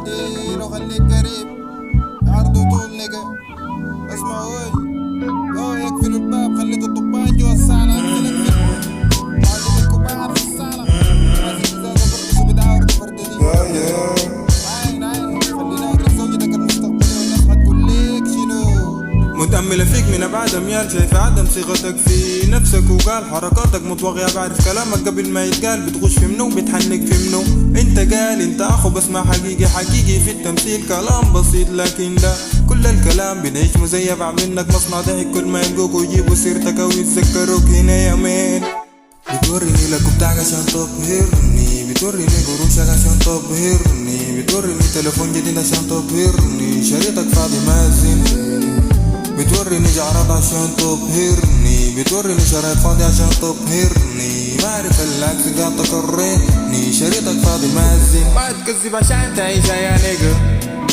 تعديل وخليك قريب عرض وطول نقا. اسمع وي يقفلوا الباب خليت الطبان جوا الصالة. انزل اقفل معلم الكبار في الصالة. نازل ازازة برقص وبدعور فرداني. عين خلينا ادرك زوجتك المستقبلية والناس حتقول ليك شنو. متأملة فيك من أبعد أميال شايفة عدم صيغتك في نفسك وقال حركاتك متوغية بعرف كلامك قبل ما يتقال بتغش في منو بتحنك في منو. انت قال انت اخو بسمع حقيقي في التمثيل كلام بسيط لكن ده كل الكلام بنعيش مزيف منك مصنع ضحك كل ما يلقوك ويجيبوا سيرتك او يتذكروك هنا يومين. بتوريني لك بتاعك عشان تبهرني بتوريني قروشك عشان تبهرني بتوريني تليفون جديد عشان تبهرني شريطك فاضي مازن بتوريني جعرات عشان تبهرني بتوريني شرايط فاضي عشان تبهرني ما اعرف العكس قاعد تكرهني شريطك فاضي مازن ما تكذب عشان تعيش يا نيجا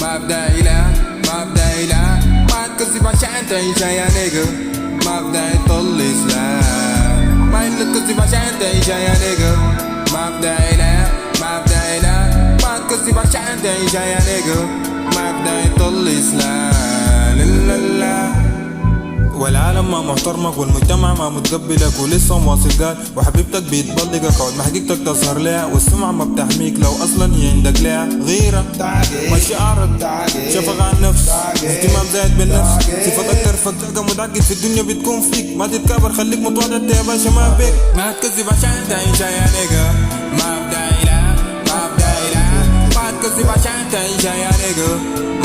ما ابدا اله ما تكذب عشان تعيش يا نيجا ما ابدا يطل اسلام ما تكذب عشان تعيش يا نيجا ما ابدا اله ما تكذب عشان تعيش يا نيجا ما ابدا يطل اسلام لا والعالم ما محترمك والمجتمع ما متقبلك ولسه مواصل قال وحبيبتك بيتبلقك عود محقيقتك تظهر لها والسمعة ما بتحميك لو اصلا هي عندك لها غيرة مشاعرك شفقة على النفس اهتمام زايد بالنفس صفات اكتر فكاكة متعقد في الدنيا بتكون فيك ما تتكابر خليك متواضع انت يا باشا ما بيك. ما تكذب عشان تعيش يا نيجا ما ابدا اله ما تكذب عشان تعيش يا نيجا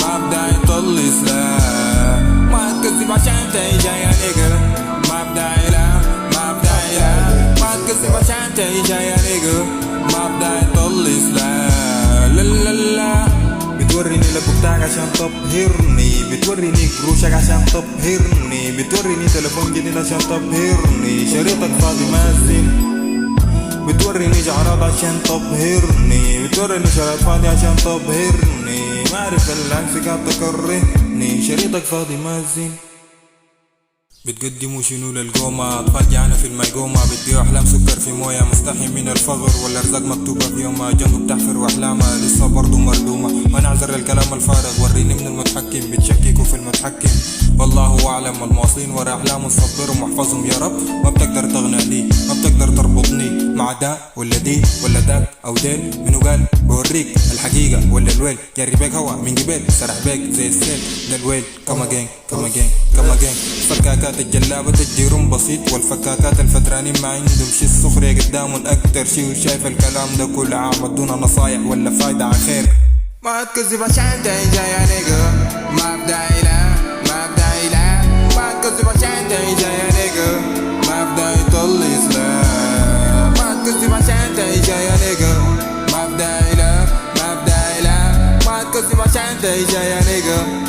ما ابدا يطل اسلام ما تكذب عشان تعيش يا نيجا ما ابدا اله ما تكذب عشان تعيش يا نيجا ما ابدا يطل اسلام لا بتوريني لك بتاعك عشان تبهرني بتوريني قروشك عشان تبهرني بتوريني تليفون جديد عشان تبهرني شريطك فاضي مازن بتوريني جعرات عشان تبهرني بتوريني شرايط فاضي عشان تبهرني ما اعرف العكس قاعد تكرهني شريطك فاضي مازن. بتقدموا شنو للقومة أطفال جعانة في الميقومة بتبيعوا أحلام سكر في موية مستحي من الفقر والأرزاق مكتوبة في يومها جنبه بتحفر وأحلامها لسه برضو مردومة ما نعذر الكلام الفارغ وريني من المتحكم بتشككوا في المتحكم والله أعلم المواصلين ورا أحلامهم صبرهم واحفظهم يا رب ما بتقدر تغنى ما بتقدر تربطني مع ده ولا دي ولا داك أو ديل منو قال بوريك الحقيقة ولا الويل جري بيك هوا من قبل سرح بيك زي السيل ده الويل كما جين فكاكات الجلابة تجيرهم بسيط والفكاكات الفترانين ما عندهم شي السخرية قدامهم أكتر شي وشايف الكلام ده كله عامل دون نصايح ولا فايدة على خير. ما تكذب عشان تعيش يا نيجا ما ابدا اله ما تكذب عشان تعيش يا نيجا ما ابدا يطل اسلام ما تكذب عشان تعيش يا نيجا ما ابدا اله ما تكذب عشان تعيش يا نيجا